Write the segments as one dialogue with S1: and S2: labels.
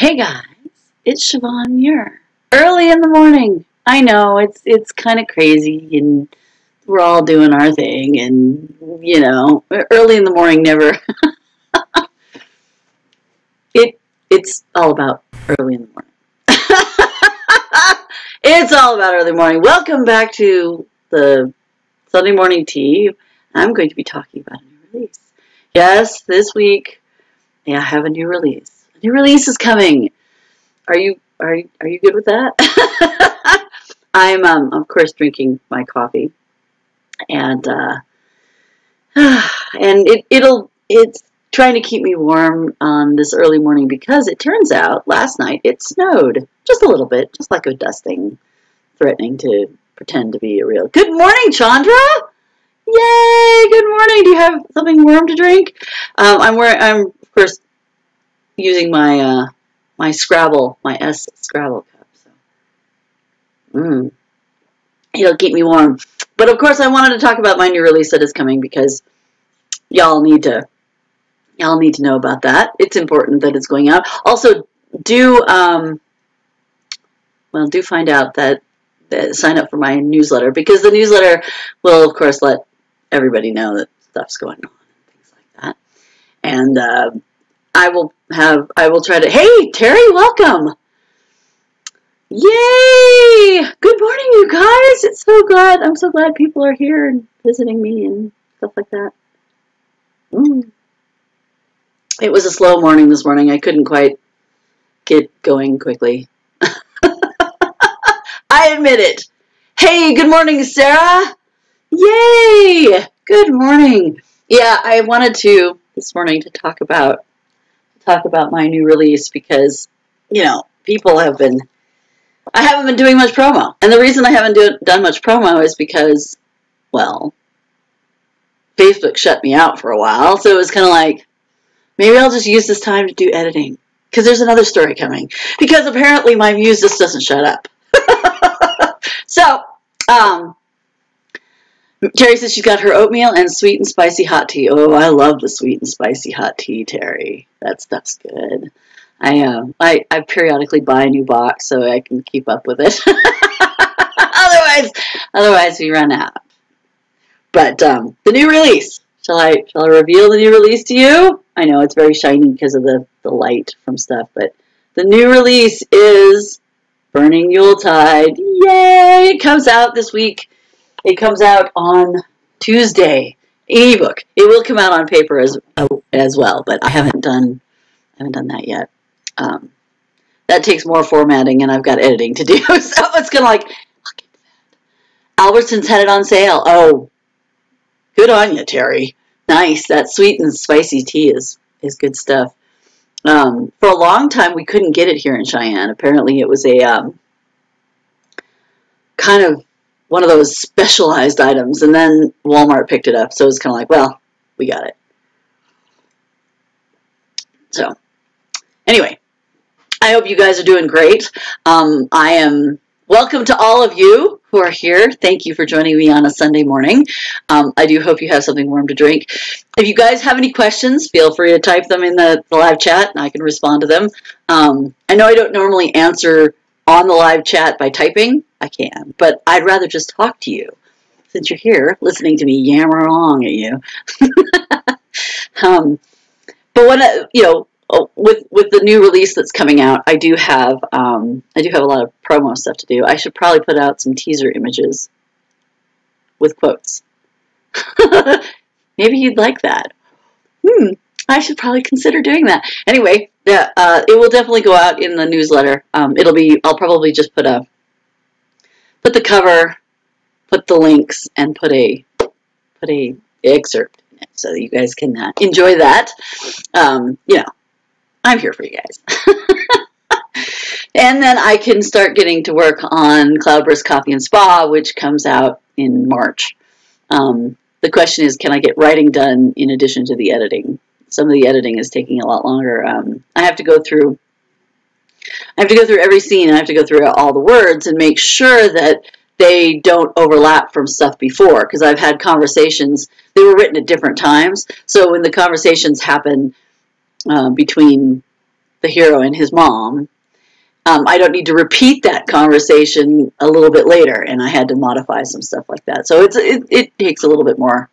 S1: Hey guys, it's Siobhan Muir. Early in the morning. I know it's kind of crazy and we're all doing our thing and early in the morning never it's all about early in the morning. It's all about early morning. Welcome back to the Sunday morning tea. I'm going to be talking about a new release. Yes, this week I have a new release. A new release is coming. Are you good with that? I'm of course drinking my coffee, and it's trying to keep me warm on this early morning because it turns out last night it snowed just a little bit, just like a dusting, threatening to pretend to be a real. Good morning, Chandra. Yay! Good morning. Do you have something warm to drink? I'm of course using my my Scrabble, my S Scrabble cup. So, it'll keep me warm. But of course, I wanted to talk about my new release that is coming because y'all need to know about that. It's important that it's going out. Also, do find out that sign up for my newsletter, because the newsletter will, of course, let everybody know that stuff's going on and things like that. And I will try to. Hey, Terry, welcome. Yay! Good morning, you guys. I'm so glad people are here and visiting me and stuff like that. It was a slow morning this morning. I couldn't quite get going quickly. I admit it. Hey, good morning, Sarah. Yay! Good morning. Yeah, I wanted to this morning to talk about my new release because, people have been. I haven't been doing much promo, and the reason I haven't done much promo is because, well, Facebook shut me out for a while, so it was kind of like, maybe I'll just use this time to do editing, because there's another story coming, because apparently my muse just doesn't shut up. So, Terry says she's got her oatmeal and sweet and spicy hot tea. Oh, I love the sweet and spicy hot tea, Terry. That stuff's good. I periodically buy a new box so I can keep up with it. Otherwise we run out. But the new release. Shall I reveal the new release to you? I know it's very shiny because of the light from stuff, but the new release is Burning Yuletide. Yay! It comes out this week. It comes out on Tuesday. Ebook. It will come out on paper as well, but I haven't done that yet. That takes more formatting, and I've got editing to do. So it's kind of like, look at that. Albertsons had it on sale. Oh, good on you, Terry. Nice. That sweet and spicy tea is good stuff. For a long time, we couldn't get it here in Cheyenne. Apparently, it was a kind of one of those specialized items, and then Walmart picked it up. So it's kind of like, well, we got it. So, anyway, I hope you guys are doing great. I am welcome to all of you who are here. Thank you for joining me on a Sunday morning. I do hope you have something warm to drink. If you guys have any questions, feel free to type them in the live chat, and I can respond to them. I know I don't normally answer on the live chat by typing. I can, but I'd rather just talk to you since you're here listening to me yammer along at you. But when with the new release that's coming out, I do have a lot of promo stuff to do. I should probably put out some teaser images with quotes. Maybe you'd like that. I should probably consider doing that. Anyway, it will definitely go out in the newsletter. I'll probably just put the cover, put the links, and put a excerpt in it so that you guys can enjoy that. I'm here for you guys. And then I can start getting to work on Cloudburst Coffee and Spa, which comes out in March. The question is, can I get writing done in addition to the editing? Some of the editing is taking a lot longer. I have to go through every scene. I have to go through all the words and make sure that they don't overlap from stuff before, because I've had conversations. They were written at different times. So when the conversations happen between the hero and his mom, I don't need to repeat that conversation a little bit later, and I had to modify some stuff like that. So it takes a little bit more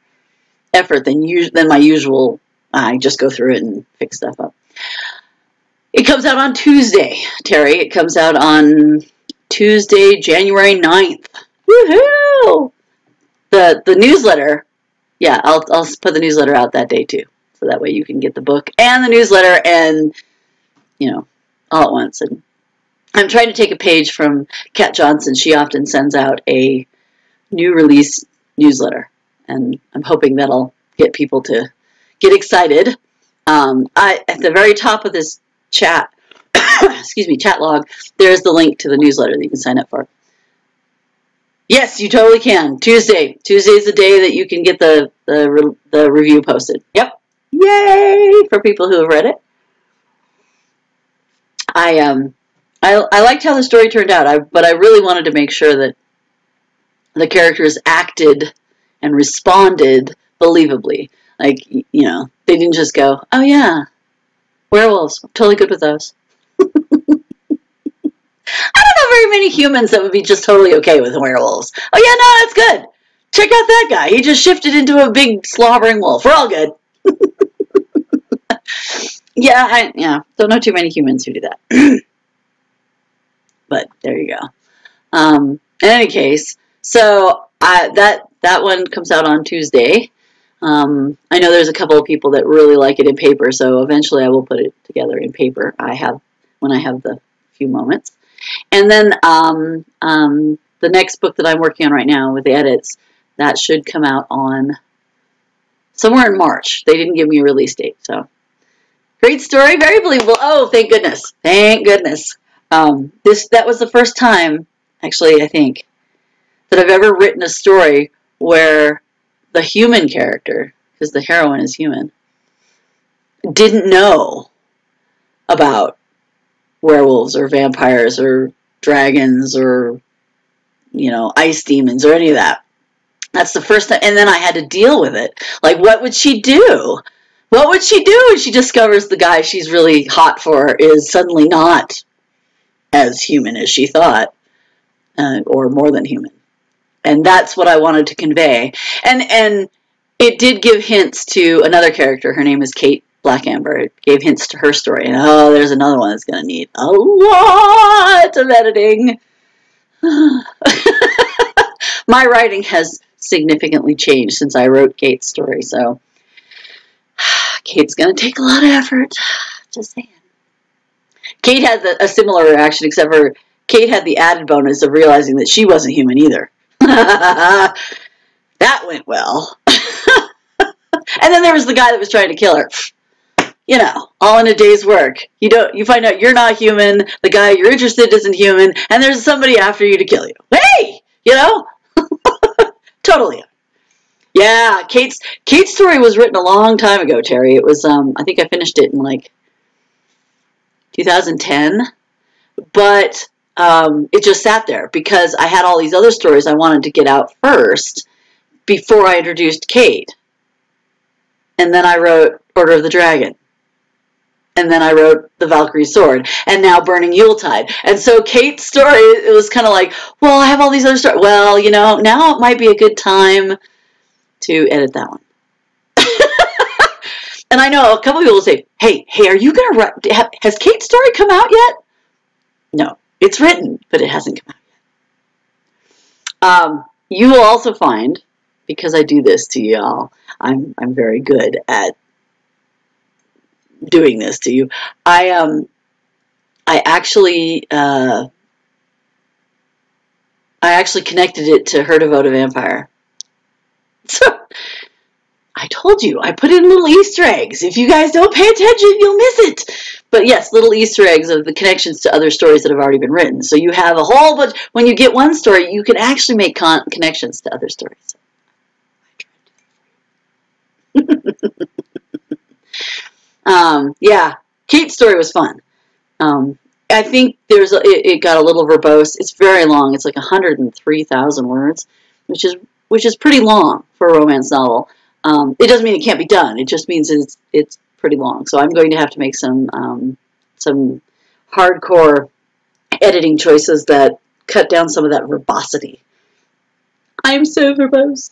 S1: effort than my usual. I just go through it and fix stuff up. It comes out on Tuesday, Terry. It comes out on Tuesday, January 9th. Woohoo! The newsletter, yeah, I'll put the newsletter out that day too. So that way you can get the book and the newsletter and, all at once. And I'm trying to take a page from Kat Johnson. She often sends out a new release newsletter. And I'm hoping that'll get people to get excited. At the very top of this chat, chat log, there's the link to the newsletter that you can sign up for. Yes, you totally can. Tuesday. Tuesday's the day that you can get the review posted. Yep. Yay for people who have read it. I liked how the story turned out, but I really wanted to make sure that the characters acted and responded believably. Like, they didn't just go, oh yeah, werewolves, I'm totally good with those. I don't know very many humans that would be just totally okay with werewolves. Oh yeah, no, that's good. Check out that guy. He just shifted into a big slobbering wolf. We're all good. Don't know too many humans who do that. But there you go. In any case, so that one comes out on Tuesday. I know there's a couple of people that really like it in paper, so eventually I will put it together in paper. When I have the few moments. And then the next book that I'm working on right now with the edits, that should come out on somewhere in March. They didn't give me a release date, so great story, very believable. Oh, thank goodness, thank goodness. That was the first time, actually, I think, that I've ever written a story where the human character, because the heroine is human, didn't know about werewolves or vampires or dragons or, ice demons or any of that. That's the first time. And then I had to deal with it. Like, what would she do? What would she do when she discovers the guy she's really hot for is suddenly not as human as she thought, or more than human? And that's what I wanted to convey. And it did give hints to another character. Her name is Kate Black Amber. It gave hints to her story. And there's another one that's going to need a lot of editing. My writing has significantly changed since I wrote Kate's story. So Kate's going to take a lot of effort. Just saying. Kate had a similar reaction, except for Kate had the added bonus of realizing that she wasn't human either. That went well. And then there was the guy that was trying to kill her. All in a day's work. You find out you're not human, the guy you're interested in isn't human, and there's somebody after you to kill you. Hey! Totally. Yeah, Kate's story was written a long time ago, Terry. It was, I think I finished it in like 2010, but it just sat there because I had all these other stories I wanted to get out first before I introduced Kate. And then I wrote Order of the Dragon. And then I wrote The Valkyrie Sword. And now Burning Yuletide. And so Kate's story, it was kind of like, well, I have all these other stories. Well, now it might be a good time to edit that one. And I know a couple of people will say, hey, are you going to write, has Kate's story come out yet? No, it's written, but it hasn't come out yet. You will also find, because I do this to y'all, I'm very good at doing this to you. I actually connected it to Her Devoted Vampire. So I told you, I put in little Easter eggs. If you guys don't pay attention, you'll miss it. But yes, little Easter eggs of the connections to other stories that have already been written. So you have a whole bunch. When you get one story, you can actually make connections to other stories. Yeah, Kate's story was fun. I think it got a little verbose. It's very long. It's like 103,000 words, which is pretty long for a romance novel. It doesn't mean it can't be done. It just means it's pretty long. So I'm going to have to make some some hardcore editing choices that cut down some of that verbosity. I'm so verbose.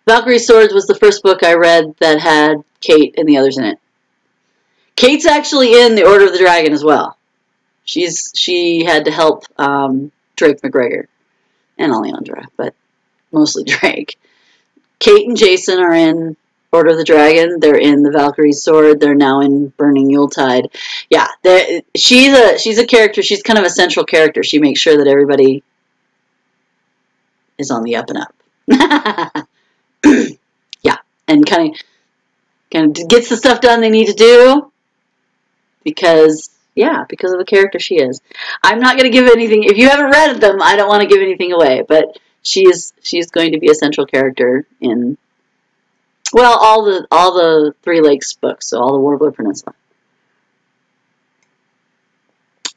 S1: Valkyrie Swords was the first book I read that had Kate and the others in it. Kate's actually in the Order of the Dragon as well. She had to help Drake McGregor and Alejandra, but mostly Drake. Kate and Jason are in Order of the Dragon. They're in the Valkyrie Sword. They're now in Burning Yuletide. Yeah, she's a character. She's kind of a central character. She makes sure that everybody is on the up and up. Yeah, and kind of gets the stuff done they need to do because of the character she is. I'm not going to give anything. If you haven't read them, I don't want to give anything away, but she's going to be a central character in, well, all the Three Lakes books, so all the Warbler Peninsula.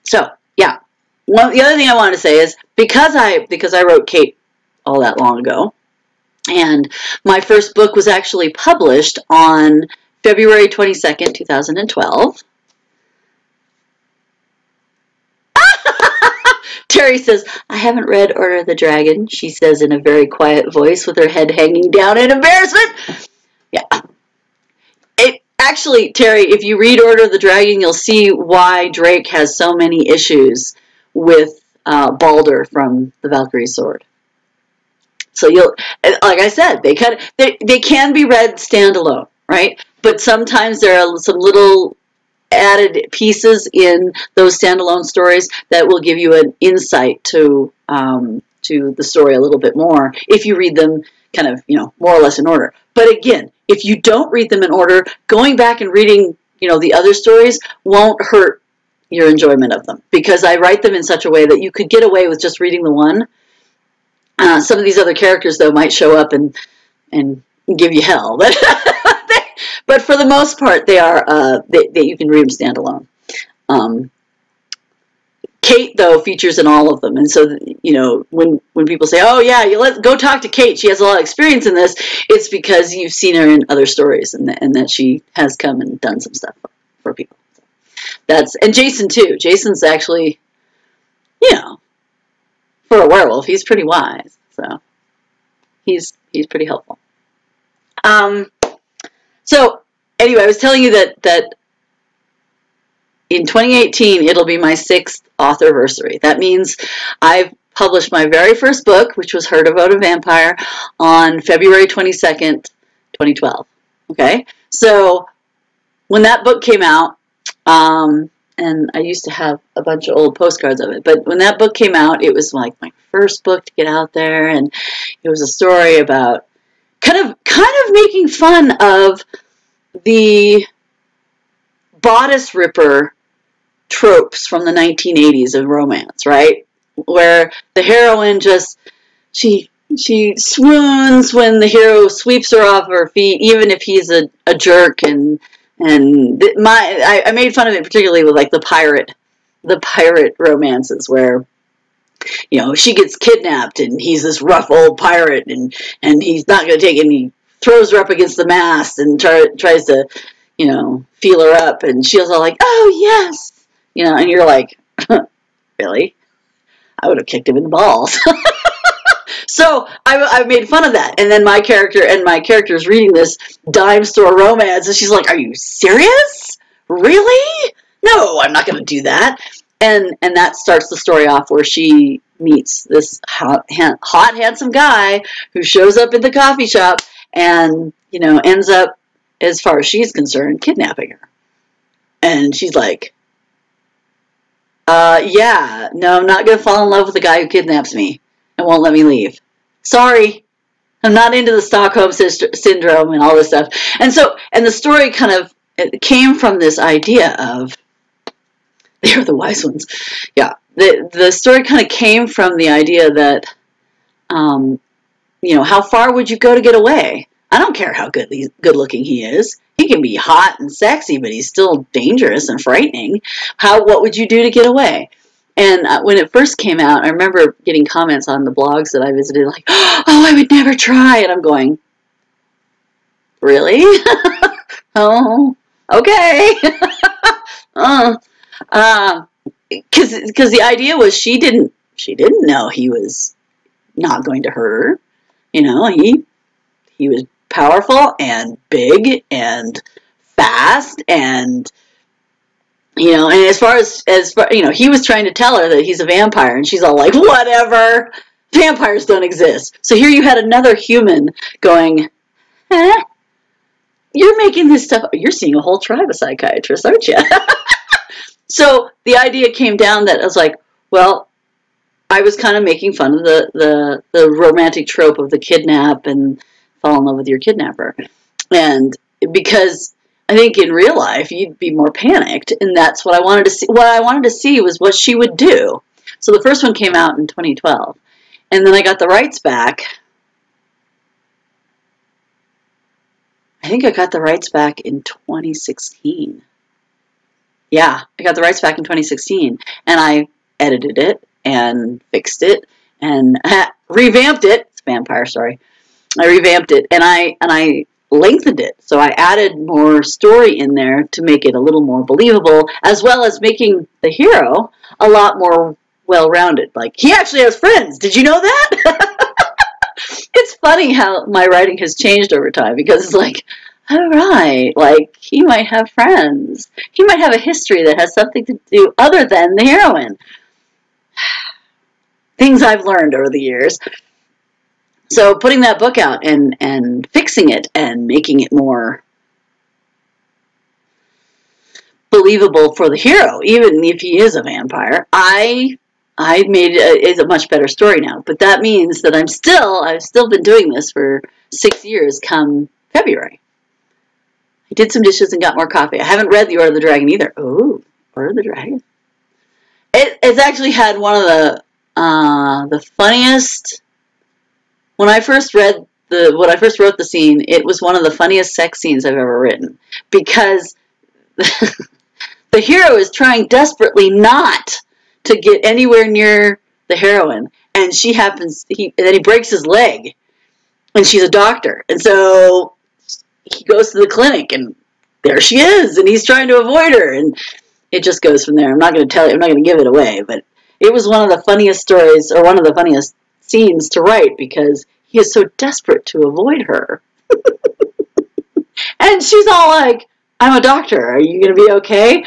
S1: So, yeah. The other thing I wanted to say is because I wrote Kate all that long ago, and my first book was actually published on February 22nd, 2012. Terry says, I haven't read Order of the Dragon, she says in a very quiet voice with her head hanging down in embarrassment. Yeah. Actually, Terry, if you read Order of the Dragon, you'll see why Drake has so many issues with Balder from the Valkyrie Sword. So like I said, they can be read standalone, right? But sometimes there are some little added pieces in those standalone stories that will give you an insight to the story a little bit more if you read them kind of, more or less in order. But again, if you don't read them in order, going back and reading, the other stories won't hurt your enjoyment of them, because I write them in such a way that you could get away with just reading the one. Some of these other characters, though, might show up and give you hell, but for the most part, they are you can read them standalone. Kate, though, features in all of them, and so when people say, "Oh yeah, go talk to Kate, she has a lot of experience in this," it's because you've seen her in other stories, and that she has come and done some stuff for people. And Jason too. Jason's actually, for a werewolf, he's pretty wise, so he's pretty helpful. So anyway, I was telling you that in 2018 it'll be my 6th authorversary. That means I've published my very first book, which was Her Devoted Vampire, on February 22nd, 2012. Okay, so when that book came out, and I used to have a bunch of old postcards of it, but when that book came out, it was like my first book to get out there, and it was a story about kind of making fun of the bodice ripper tropes from the 1980s of romance, right? Where the heroine she swoons when the hero sweeps her off her feet, even if he's a jerk, and I made fun of it particularly with like the pirate romances where she gets kidnapped and he's this rough old pirate and he's not going to take it, and he throws her up against the mast and tries to feel her up, and she's all like, oh yes, and you're like, really? I would have kicked him in the balls. So I made fun of that, and then my character's reading this dime store romance, and she's like, "Are you serious? Really? No, I'm not going to do that." And that starts the story off where she meets this hot, handsome guy who shows up at the coffee shop and ends up, as far as she's concerned, kidnapping her. And she's like, yeah, no, I'm not going to fall in love with the guy who kidnaps me and won't let me leave. Sorry, I'm not into the Stockholm syndrome and all this stuff. And the story it came from this idea of, they were the wise ones. Yeah, the story kind of came from the idea that, how far would you go to get away? I don't care how good looking he is. He can be hot and sexy, but he's still dangerous and frightening. What would you do to get away? And when it first came out, I remember getting comments on the blogs that I visited like, oh, I would never try. And I'm going, really? Oh, okay. Because the idea was she didn't know he was not going to hurt her. You know, he was powerful and big and fast, and and as far he was trying to tell her that he's a vampire, and she's all like, whatever, vampires don't exist. So here you had another human going, you're making this stuff, you're seeing a whole tribe of psychiatrists, aren't you? So the idea came down that I was like, well, I was kind of making fun of the romantic trope of the kidnap and fall in love with your kidnapper. And because I think in real life you'd be more panicked, and that's what I wanted to see. What I wanted to see was what she would do. So the first one came out in 2012, and then I got the rights back. I think I got the rights back in 2016. Yeah, I got the rights back in 2016, and I edited it and fixed it and revamped it. It's a vampire story. I revamped it, and I lengthened it. So I added more story in there to make it a little more believable, as well as making the hero a lot more well-rounded. Like, he actually has friends. Did you know that? It's funny how my writing has changed over time, because it's like, all right, like, he might have friends. He might have a history that has something to do other than the heroine. Things I've learned over the years. So putting that book out and fixing it and making it more believable for the hero, even if he is a vampire, I made it a much better story now. But that means that I've still been doing this for 6 years come February. I did some dishes and got more coffee. I haven't read The Order of the Dragon either. Oh, Order of the Dragon. It's actually had one of the funniest. When I first wrote the scene, it was one of the funniest sex scenes I've ever written, because the hero is trying desperately not to get anywhere near the heroine, and then he breaks his leg, and she's a doctor, and so he goes to the clinic, and there she is, and he's trying to avoid her, and it just goes from there. I'm not going to tell you, I'm not going to give it away, but it was one of the funniest stories, or one of the funniest scenes to write, because he is so desperate to avoid her. And she's all like, I'm a doctor, are you going to be okay?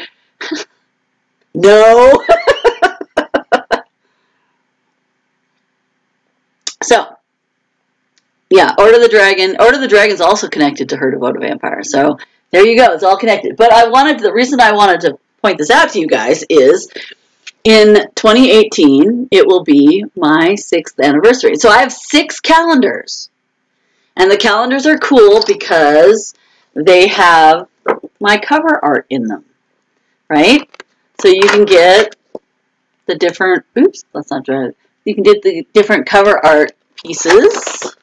S1: No. So, yeah, Order of the Dragon. Order of the Dragon is also connected to Her Devoted Vampire. So there you go. It's all connected. But the reason I wanted to point this out to you guys is in 2018, it will be my 6th anniversary. So I have 6 calendars. And the calendars are cool because they have my cover art in them, right? So you can get the different, you can get the different cover art pieces.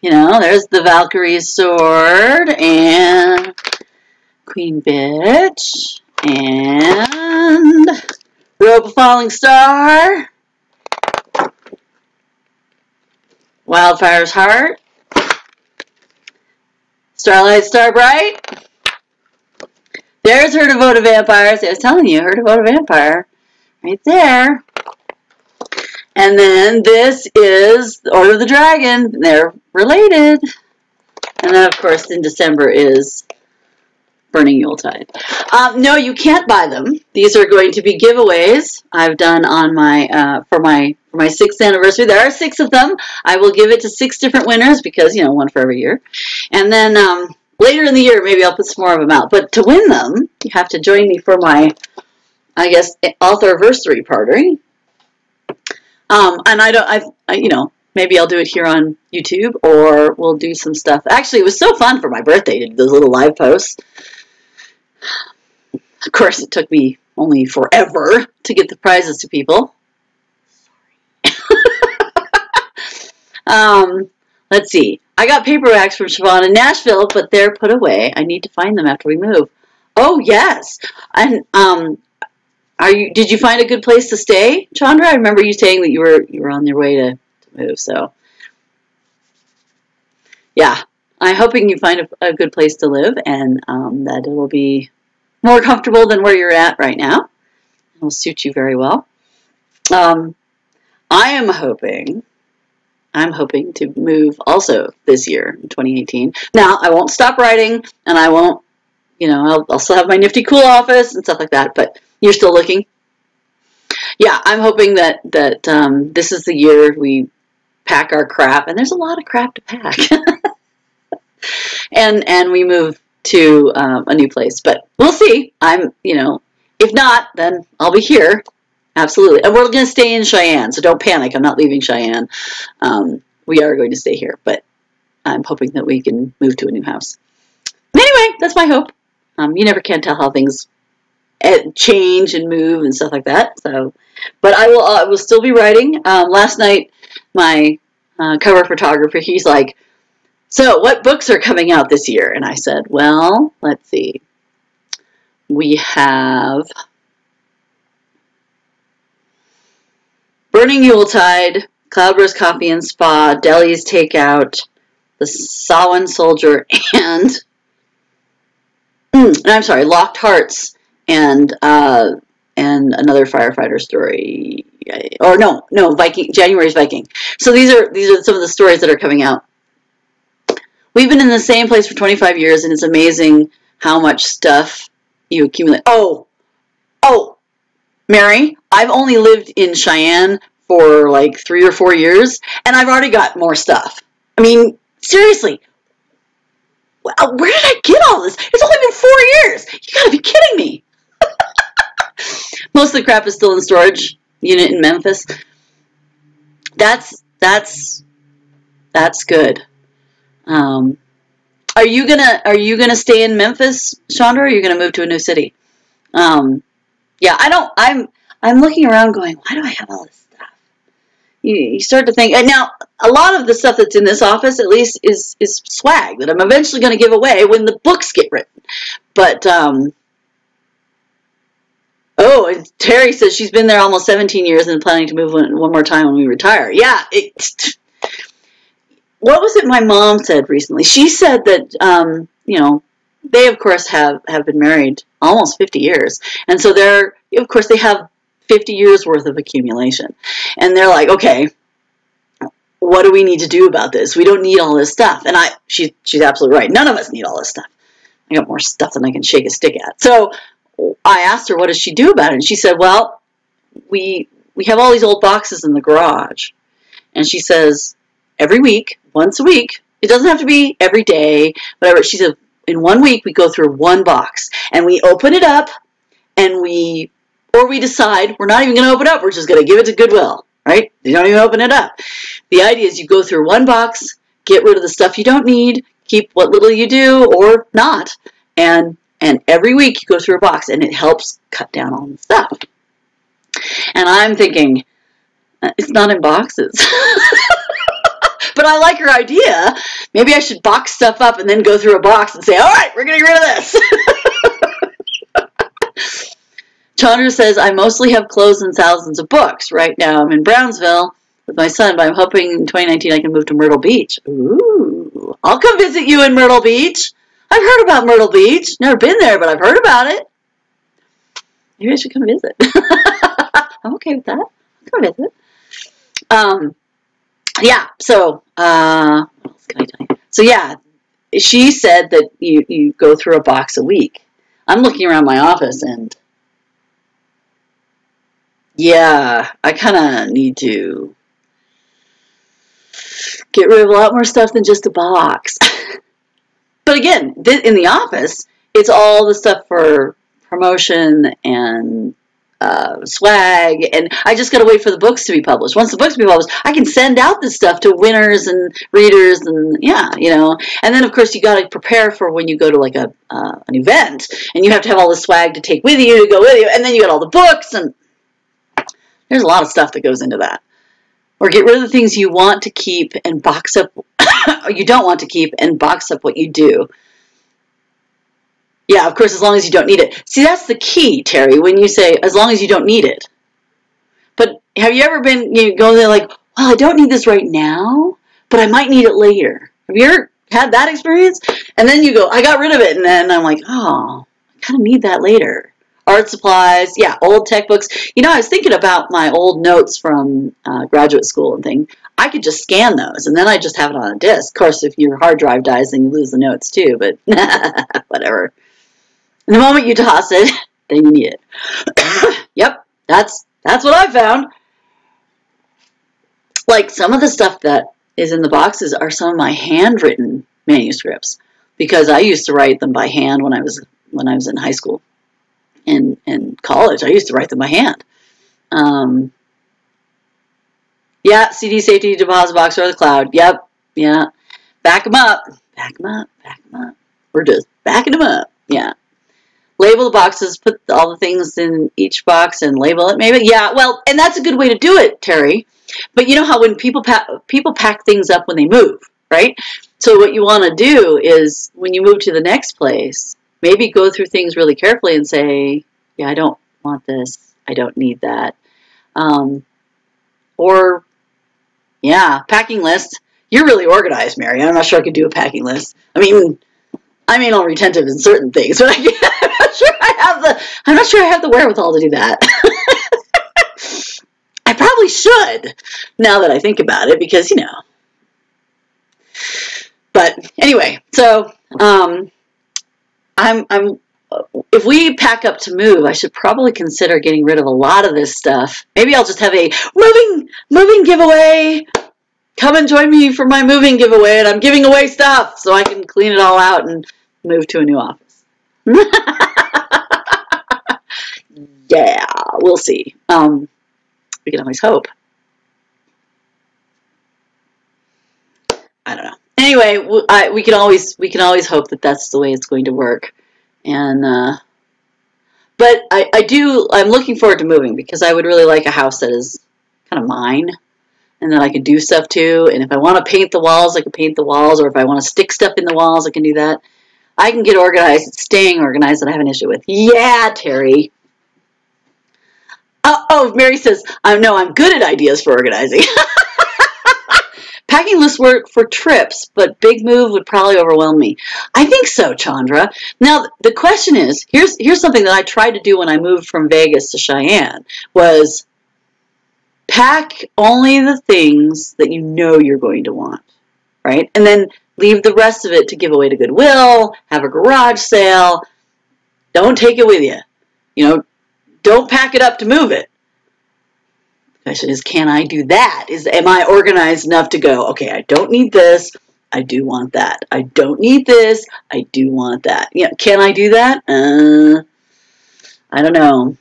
S1: There's the Valkyrie's sword, and Queen Bitch, and Robe of Falling Star, Wildfire's Heart, Starlight Starbright. There's Her Devoted Vampires. I was telling you, Her Devoted Vampire, right there. And then this is the Order of the Dragon. They're related. And then, of course, in December is Burning Yuletide. No, you can't buy them. These are going to be giveaways I've done on my for my 6th anniversary. There are 6 of them. I will give it to 6 different winners, because one for every year. And then later in the year, maybe I'll put some more of them out. But to win them, you have to join me for my, I guess, authorversary party. And maybe I'll do it here on YouTube, or we'll do some stuff. Actually, it was so fun for my birthday to do those little live posts. Of course, it took me only forever to get the prizes to people. Sorry. Let's see. I got paperbacks from Siobhan in Nashville, but they're put away. I need to find them after we move. Oh, yes. And did you find a good place to stay, Chandra? I remember you saying that you were on your way to move, so yeah. I'm hoping you find a good place to live, and that it will be more comfortable than where you're at right now. It'll suit you very well. I'm hoping to move also this year in 2018. Now, I won't stop writing, and I won't, I'll still have my nifty cool office and stuff like that, but you're still looking. Yeah, I'm hoping that this is the year we pack our crap, and there's a lot of crap to pack, and we move to a new place. But we'll see. If not, then I'll be here. Absolutely. And we're going to stay in Cheyenne, so don't panic. I'm not leaving Cheyenne. We are going to stay here, but I'm hoping that we can move to a new house. Anyway, that's my hope. You never can tell how things change and move and stuff like that. So, but I will still be writing. Last night, my cover photographer, he's like, "So, what books are coming out this year?" And I said, "Well, let's see. We have Burning Yuletide, Cloudburst Coffee and Spa, Deli's Takeout, The Samhain Soldier, and I'm sorry, Locked Hearts, and another firefighter story, or no, Viking, January's Viking." So these are some of the stories that are coming out. We've been in the same place for 25 years, and it's amazing how much stuff you accumulate. Oh, Mary, I've only lived in Cheyenne for like 3 or 4 years, and I've already got more stuff. I mean, seriously, where did I get all this? It's only been 4 years. You gotta be kidding me. Most of the crap is still in storage unit in Memphis. That's good. Are you gonna stay in Memphis, Chandra, or are you gonna move to a new city? Yeah, I'm looking around going, why do I have all this stuff? You start to think, and now a lot of the stuff that's in this office, at least, is swag that I'm eventually going to give away when the books get written. But, and Terry says she's been there almost 17 years and planning to move one more time when we retire. Yeah, what was it my mom said recently? She said that, they, of course, have been married almost 50 years. And so they have 50 years worth of accumulation. And they're like, okay, what do we need to do about this? We don't need all this stuff. And she's absolutely right. None of us need all this stuff. I got more stuff than I can shake a stick at. So I asked her, what does she do about it? And she said, well, we have all these old boxes in the garage. And she says, every week, once a week, it doesn't have to be every day, whatever. She said, in 1 week, we go through one box, and we open it up, and we decide we're not even going to open it up. We're just going to give it to Goodwill, right? You don't even open it up. The idea is you go through one box, get rid of the stuff you don't need, keep what little you do or not, and every week you go through a box, and it helps cut down on the stuff. And I'm thinking, it's not in boxes. But I like her idea. Maybe I should box stuff up and then go through a box and say, all right, we're getting rid of this. Chandra says, I mostly have clothes and thousands of books. Right now I'm in Brownsville with my son, but I'm hoping in 2019 I can move to Myrtle Beach. Ooh, I'll come visit you in Myrtle Beach. I've heard about Myrtle Beach. Never been there, but I've heard about it. Maybe I should come visit. I'm okay with that. I'll come visit. Yeah, so, what else can I tell you? So, yeah, she said that you go through a box a week. I'm looking around my office, and, yeah, I kind of need to get rid of a lot more stuff than just a box. But again, in the office, it's all the stuff for promotion and swag, and I just got to wait for the books to be published. Once the books be published, I can send out this stuff to winners and readers, and and then of course you got to prepare for when you go to like an event, and you have to have all the swag to take with you to go with you, and then you got all the books, and there's a lot of stuff that goes into that. Or get rid of the things you want to keep and box up, or you don't want to keep and box up what you do. Yeah, of course, as long as you don't need it. See, that's the key, Terry, when you say, as long as you don't need it. But have you ever been, go there like, well, I don't need this right now, but I might need it later. Have you ever had that experience? And then you go, I got rid of it, and then I'm like, oh, kind of need that later. Art supplies, yeah, old tech books. You know, I was thinking about my old notes from graduate school and thing. I could just scan those, and then I just have it on a disk. Of course, if your hard drive dies, then you lose the notes too, but whatever. The moment you toss it, then you need it. Yep, that's what I found. Like, some of the stuff that is in the boxes are some of my handwritten manuscripts, because I used to write them by hand when I was in high school and college. I used to write them by hand. Yeah, CD safety deposit box or the cloud. Yep, yeah. Back them up. Back them up. Back them up. We're just backing them up. Yeah. Label the boxes. Put all the things in each box and label it. Maybe. Yeah. Well, and that's a good way to do it, Terry. But you know how when people pack things up when they move, right? So what you want to do is, when you move to the next place, maybe go through things really carefully and say, yeah, I don't want this. I don't need that. Or, yeah, packing list. You're really organized, Mary. I'm not sure I could do a packing list. I mean, I'm retentive in certain things, but I'm not sure I have the wherewithal to do that. I probably should, now that I think about it, because, you know. But anyway, so if we pack up to move, I should probably consider getting rid of a lot of this stuff. Maybe I'll just have a moving giveaway. Come and join me for my moving giveaway, and I'm giving away stuff so I can clean it all out and move to a new office. Yeah, we'll see. We can always hope. I don't know. Anyway, we can always hope that that's the way it's going to work. And but I'm looking forward to moving, because I would really like a house that is kind of mine, and that I can do stuff to. And if I want to paint the walls, I can paint the walls, or if I want to stick stuff in the walls, I can do that. I can get organized. It's staying organized that I have an issue with. Yeah, Terry. Oh, Mary says, I'm good at ideas for organizing. Packing lists work for trips, but big move would probably overwhelm me. I think so, Chandra. Now, the question is, here's something that I tried to do when I moved from Vegas to Cheyenne, was pack only the things that you know you're going to want, right? And then leave the rest of it to give away to Goodwill, have a garage sale. Don't take it with you. You know, don't pack it up to move it. The question is, can I do that? Am I organized enough to go, okay, I don't need this, I do want that. I don't need this, I do want that. Yeah, can I do that? I don't know.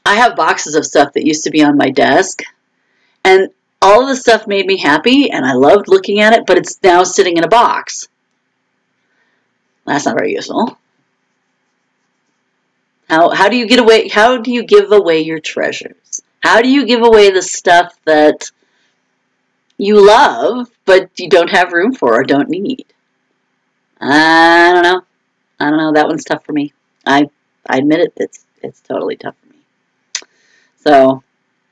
S1: I have boxes of stuff that used to be on my desk, and all of the stuff made me happy, and I loved looking at it, but it's now sitting in a box. That's not very useful. How do you give away your treasures? How do you give away the stuff that you love, but you don't have room for or don't need? I don't know. That one's tough for me. I admit it. It's totally tough for me. So,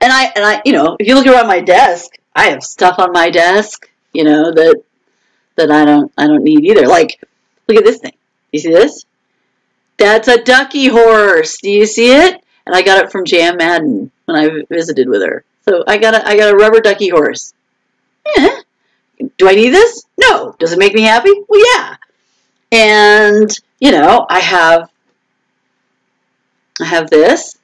S1: and I, if you look around my desk, I have stuff on my desk, that I don't need either. Like, look at this thing. You see this? That's a Ducky Horse. Do you see it? And I got it from Jan Madden when I visited with her. So I got a rubber Ducky Horse. Yeah. Do I need this? No. Does it make me happy? Well, yeah. And I have this.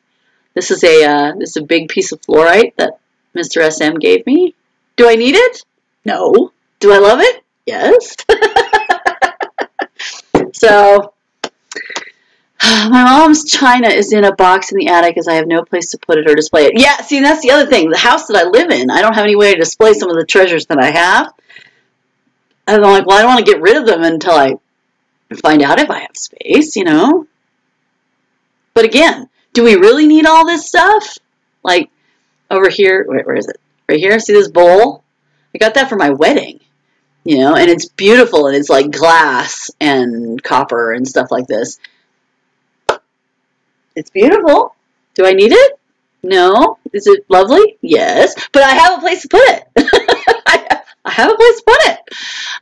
S1: This is a big piece of fluorite that Mr. SM gave me. Do I need it? No. Do I love it? Yes. So, my mom's china is in a box in the attic as I have no place to put it or display it. Yeah, see, that's the other thing. The house that I live in, I don't have any way to display some of the treasures that I have. And I'm like, well, I don't want to get rid of them until I find out if I have space, But again, do we really need all this stuff? Like, over here, where is it? Right here, see this bowl? I got that for my wedding, and it's beautiful, and it's like glass and copper and stuff like this. It's beautiful. Do I need it? No. Is it lovely? Yes. But I have a place to put it. I have a place to put it.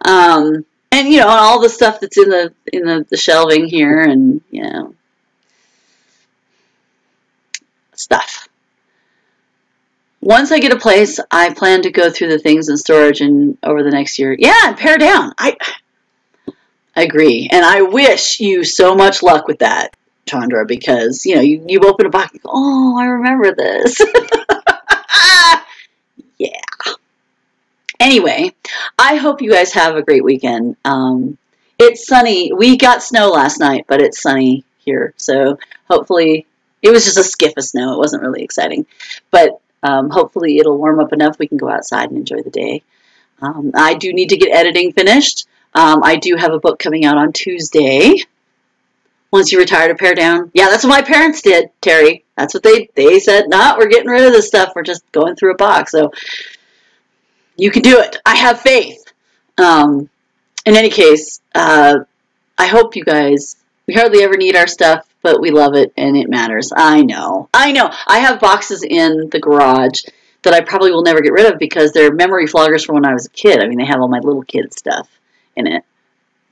S1: And all the stuff that's in the shelving here, and stuff. Once I get a place, I plan to go through the things in storage and over the next year. Yeah, and pare down. I agree. And I wish you so much luck with that, Chandra, because, you open a box and go, oh, I remember this. Yeah. Anyway, I hope you guys have a great weekend. It's sunny. We got snow last night, but it's sunny here. So hopefully, it was just a skiff of snow. It wasn't really exciting. But hopefully it'll warm up enough we can go outside and enjoy the day. I do need to get editing finished. I do have a book coming out on Tuesday. Once you retire to pare down. Yeah, that's what my parents did, Terry. That's what they said. No, we're getting rid of this stuff. We're just going through a box. So you can do it. I have faith. In any case, I hope you guys, we hardly ever need our stuff, but we love it and it matters. I know. I have boxes in the garage that I probably will never get rid of because they're memory floggers from when I was a kid. I mean, they have all my little kid stuff in it.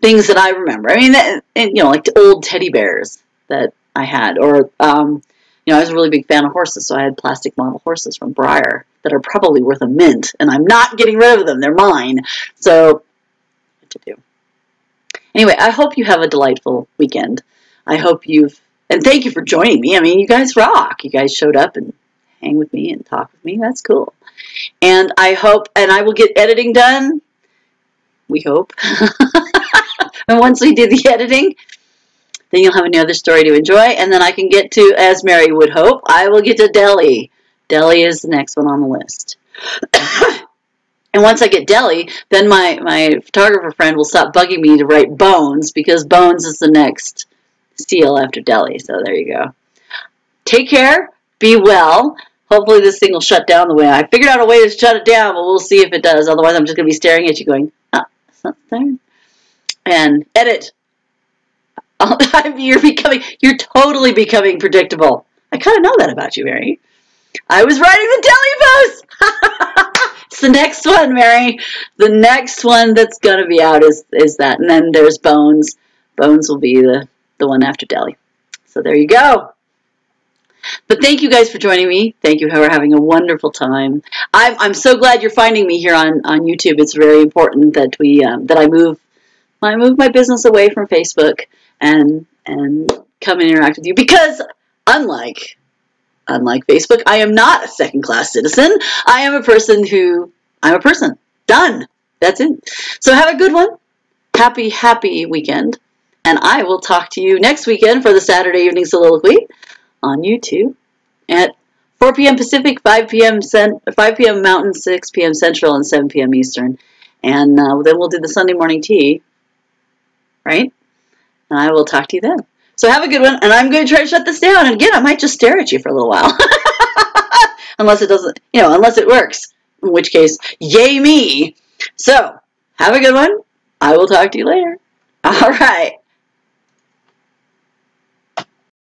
S1: Things that I remember. I mean, like the old teddy bears that I had. Or, I was a really big fan of horses, so I had plastic model horses from Breyer that are probably worth a mint, and I'm not getting rid of them. They're mine. So, what to do? Anyway, I hope you have a delightful weekend. I hope and thank you for joining me. I mean, you guys rock. You guys showed up and hang with me and talk with me. That's cool. And I hope, and I will get editing done. We hope. And once we do the editing, then you'll have another story to enjoy. And then I can get to, as Mary would hope, I will get to Delhi. Delhi is the next one on the list. And once I get Delhi, then my photographer friend will stop bugging me to write Bones, because Bones is the next seal after Delhi. So there you go. Take care. Be well. Hopefully this thing will shut down the way. I figured out a way to shut it down, but we'll see if it does. Otherwise, I'm just going to be staring at you going, it's not there. And edit. You're totally becoming predictable. I kind of know that about you, Mary. I was writing the Delhi post. It's the next one, Mary. The next one that's going to be out is that. And then there's Bones. Bones will be the one after Delhi. So there you go. But thank you guys for joining me. Thank you for having a wonderful time. I'm so glad you're finding me here on YouTube. It's very important that I move my business away from Facebook and come and interact with you, because unlike Facebook, I am not a second-class citizen. I'm a person. Done. That's it. So have a good one. Happy weekend. And I will talk to you next weekend for the Saturday Evening Soliloquy on YouTube at 4 p.m. Pacific, 5 p.m. Mountain, 6 p.m. Central, and 7 p.m. Eastern. And then we'll do the Sunday morning tea. Right? And I will talk to you then. So have a good one, and I'm going to try to shut this down. And again, I might just stare at you for a little while. Unless it works. In which case, yay me. So, have a good one. I will talk to you later. All right.